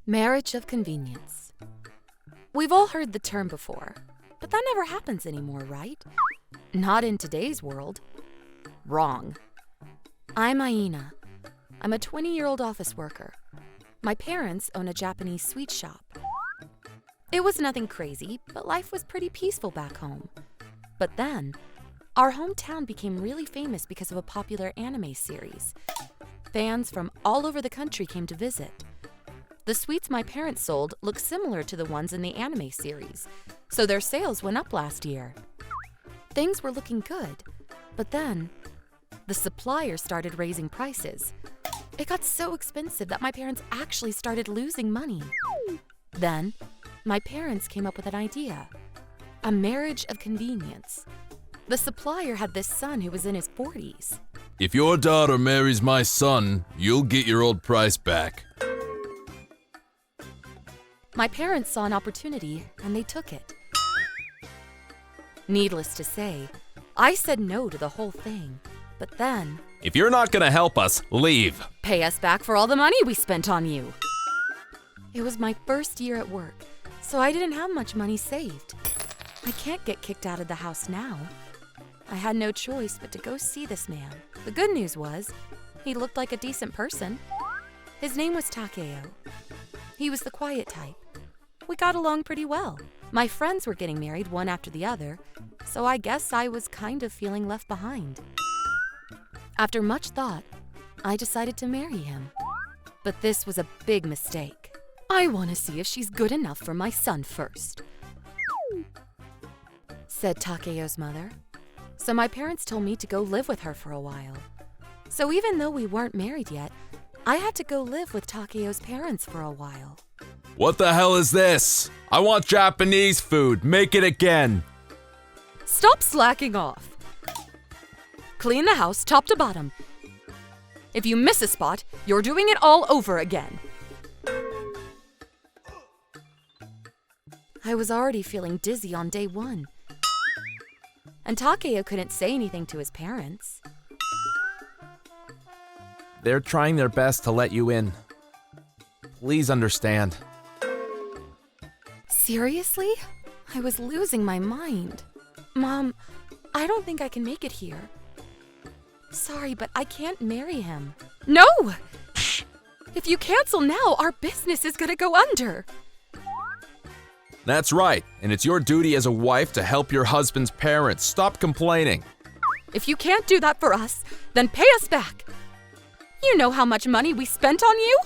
Marriage of convenience. We've all heard the term before, but that never happens anymore, right? Not in today's world. Wrong. I'm Aina. I'm a 20-year-old office worker. My parents own a Japanese sweet shop. It was nothing crazy, but life was pretty peaceful back home. But then, our hometown became really famous because of a popular anime series. Fans from all over the country came to visit. The sweets my parents sold looked similar to the ones in the anime series, so their sales went up last year. Things were looking good, but then the supplier started raising prices. It got so expensive that my parents actually started losing money. Then, my parents came up with an idea: a marriage of convenience. The supplier had this son who was in his 40s. If your daughter marries my son, you'll get your old price back. My parents saw an opportunity and they took it. Needless to say, I said no to the whole thing. But then, If you're not gonna help us, leave. pay us back for all the money we spent on you. It was my first year at work, so I didn't have much money saved. I can't get kicked out of the house now. I had no choice but to go see this man. The good news was, he looked like a decent person. His name was Takeo. He was the quiet type. We got along pretty well. My friends were getting married one after the other, so I guess I was kind of feeling left behind. After much thought, I decided to marry him. But this was a big mistake. I want to see if she's good enough for my son first, said Takeo's mother. So my parents told me to go live with her for a while. So even though we weren't married yet, I had to go live with Takeo's parents for a while. What the hell is this? I want Japanese food. Make it again. Stop slacking off. Clean the house top to bottom. If you miss a spot, you're doing it all over again. I was already feeling dizzy on day one. And Takeo couldn't say anything to his parents. They're trying their best to let you in. Please understand. Seriously? I was losing my mind. Mom, I don't think I can make it here. Sorry, but I can't marry him. No! If you cancel now, our business is gonna go under. That's right, and it's your duty as a wife to help your husband's parents. Stop complaining. If you can't do that for us, then pay us back. You know how much money we spent on you?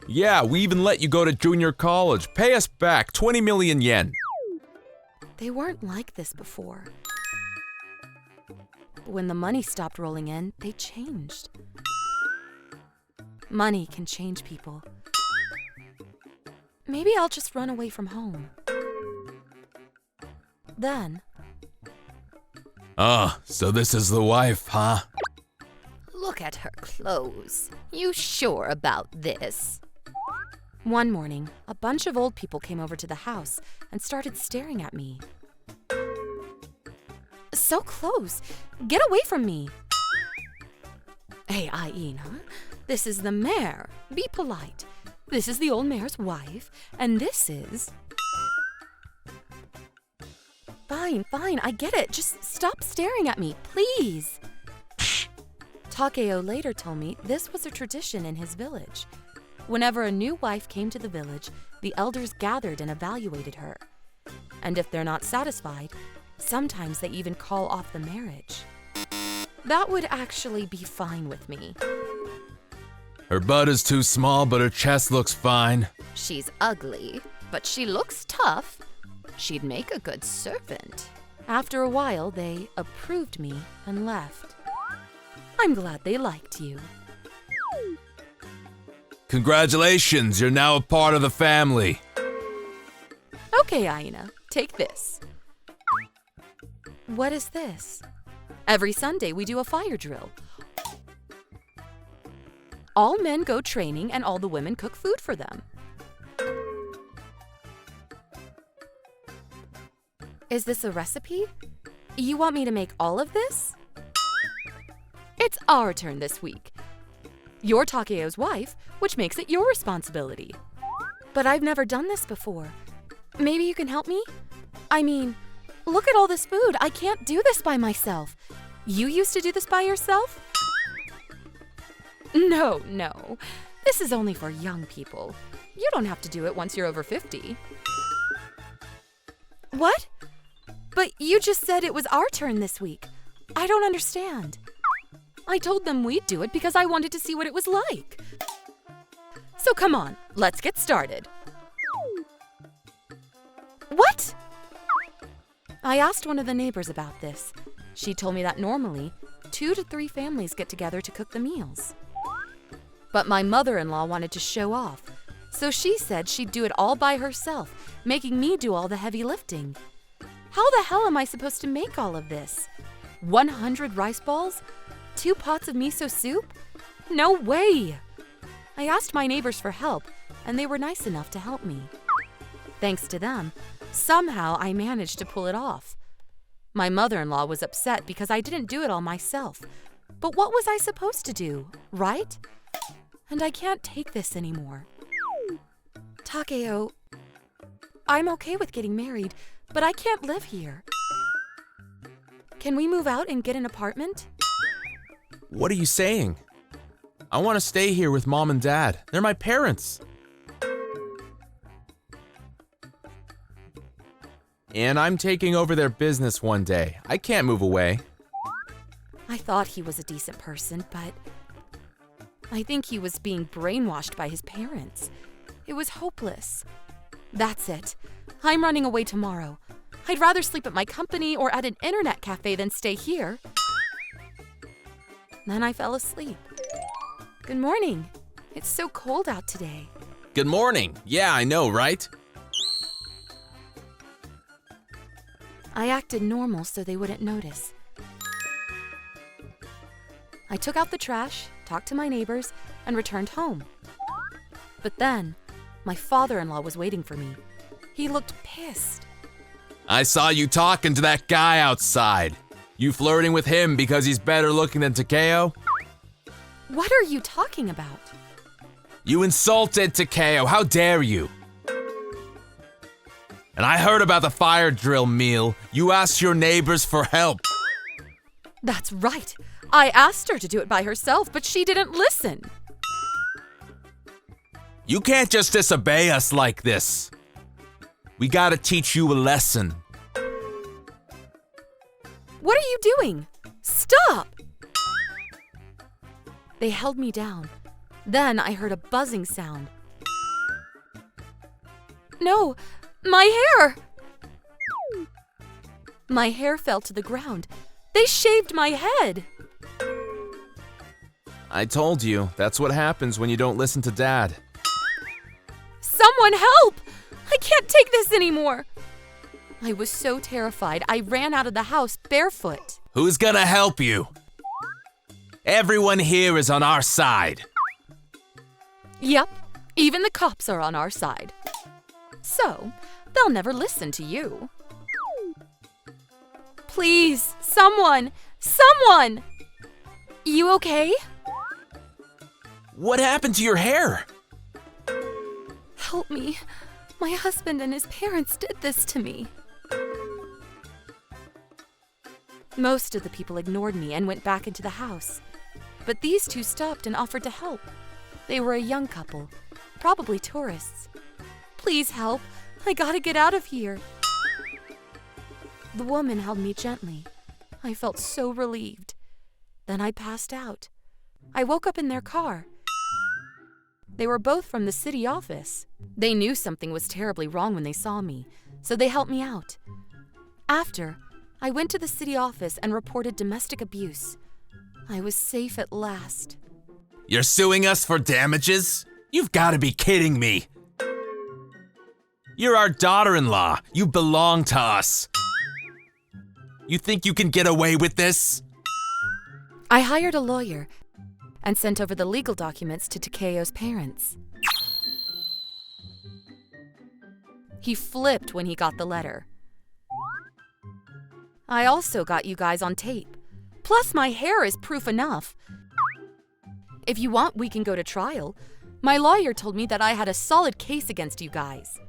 Yeah, we even let you go to junior college. Pay us back 20 million yen. They weren't like this before. But when the money stopped rolling in, they changed. Money can change people. Maybe I'll just run away from home. Then, So this is the wife, huh? look at her clothes. You sure about this? One morning, a bunch of old people came over to the house and started staring at me. So close! Get away from me! Hey, Aina, this is the mayor. Be polite. This is the old mayor's wife, and this is... Fine, I get it. Just stop staring at me, please. Takeo later told me this was a tradition in his village. Whenever a new wife came to the village, the elders gathered and evaluated her. And if they're not satisfied, sometimes they even call off the marriage. That would actually be fine with me. Her butt is too small, but her chest looks fine. She's ugly, but she looks tough. She'd make a good servant. After a while, they approved me and left. I'm glad they liked you. Congratulations, you're now a part of the family. Okay, Aina, take this. What is this? Every Sunday we do a fire drill. All men go training and all the women cook food for them. Is this a recipe? You want me to make all of this? It's our turn this week. You're Takeo's wife, which makes it your responsibility. But I've never done this before. Maybe you can help me? I mean, look at all this food. I can't do this by myself. You used to do this by yourself? No. This is only for young people. You don't have to do it once you're over 50. What? But you just said it was our turn this week. I don't understand. I told them we'd do it because I wanted to see what it was like. So come on, let's get started. What? I asked one of the neighbors about this. She told me that normally, 2 to 3 families get together to cook the meals. But my mother-in-law wanted to show off, so she said she'd do it all by herself, making me do all the heavy lifting. How the hell am I supposed to make all of this? 100 rice balls? 2 pots of miso soup? No way! I asked my neighbors for help, and they were nice enough to help me. Thanks to them, somehow I managed to pull it off. My mother-in-law was upset because I didn't do it all myself. But what was I supposed to do, right? And I can't take this anymore. Takeo, I'm okay with getting married, but I can't live here. Can we move out and get an apartment? What are you saying? I want to stay here with Mom and Dad. They're my parents. And I'm taking over their business one day. I can't move away. I thought he was a decent person, but I think he was being brainwashed by his parents. It was hopeless. That's it. I'm running away tomorrow. I'd rather sleep at my company or at an internet cafe than stay here. Then I fell asleep. Good morning. It's so cold out today. Good morning. Yeah, I know, right? I acted normal so they wouldn't notice. I took out the trash, talked to my neighbors, and returned home. But then, my father-in-law was waiting for me. He looked pissed. I saw you talking to that guy outside. You flirting with him because he's better looking than Takeo? What are you talking about? You insulted Takeo. How dare you? And I heard about the fire drill meal. You asked your neighbors for help. That's right. I asked her to do it by herself, but she didn't listen. You can't just disobey us like this. We gotta teach you a lesson. What are you doing? Stop! They held me down. Then I heard a buzzing sound. No, my hair! My hair fell to the ground. They shaved my head. I told you, that's what happens when you don't listen to Dad. Someone help! I can't take this anymore. I was so terrified, I ran out of the house barefoot. Who's gonna help you? Everyone here is on our side. Yep, even the cops are on our side. So, they'll never listen to you. Please, someone! Someone! You okay? What happened to your hair? Help me. My husband and his parents did this to me. Most of the people ignored me and went back into the house. But these two stopped and offered to help. They were a young couple, probably tourists. Please help. I gotta get out of here. The woman held me gently. I felt so relieved. Then I passed out. I woke up in their car. They were both from the city office. They knew something was terribly wrong when they saw me, so they helped me out. After, I went to the city office and reported domestic abuse. I was safe at last. You're suing us for damages? You've got to be kidding me. You're our daughter-in-law. You belong to us. You think you can get away with this? I hired a lawyer and sent over the legal documents to Takeo's parents. He flipped when he got the letter. I also got you guys on tape. Plus, my hair is proof enough. If you want, we can go to trial. My lawyer told me that I had a solid case against you guys.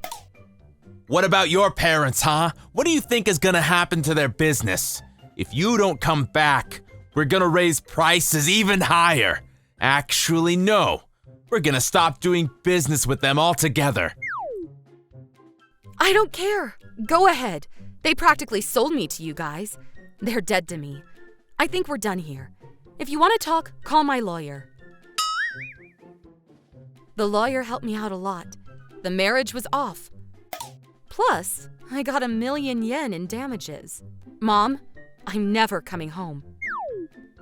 What about your parents, huh? What do you think is gonna happen to their business? If you don't come back, we're gonna raise prices even higher. Actually, no. We're gonna stop doing business with them altogether. I don't care. Go ahead. They practically sold me to you guys. They're dead to me. I think we're done here. If you want to talk, call my lawyer. The lawyer helped me out a lot. The marriage was off. Plus, I got $1,000,000 in damages. Mom, I'm never coming home.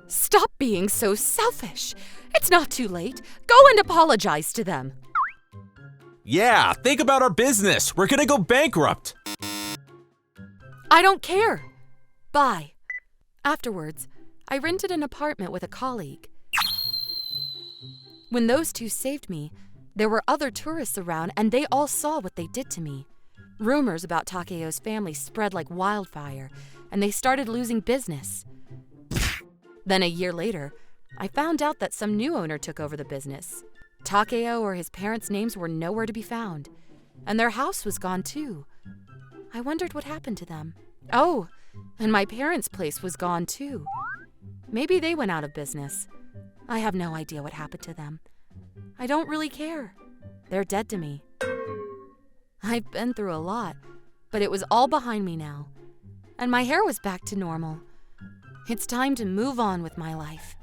Stop being so selfish. It's not too late. Go and apologize to them. Yeah, think about our business. We're gonna go bankrupt. I don't care. Bye. Afterwards, I rented an apartment with a colleague. When those two saved me, there were other tourists around and they all saw what they did to me. Rumors about Takeo's family spread like wildfire, and they started losing business. Then a year later, I found out that some new owner took over the business. Takeo or his parents' names were nowhere to be found, and their house was gone too. I wondered what happened to them. Oh, and my parents' place was gone too. Maybe they went out of business. I have no idea what happened to them. I don't really care. They're dead to me. I've been through a lot, but it was all behind me now. And my hair was back to normal. It's time to move on with my life.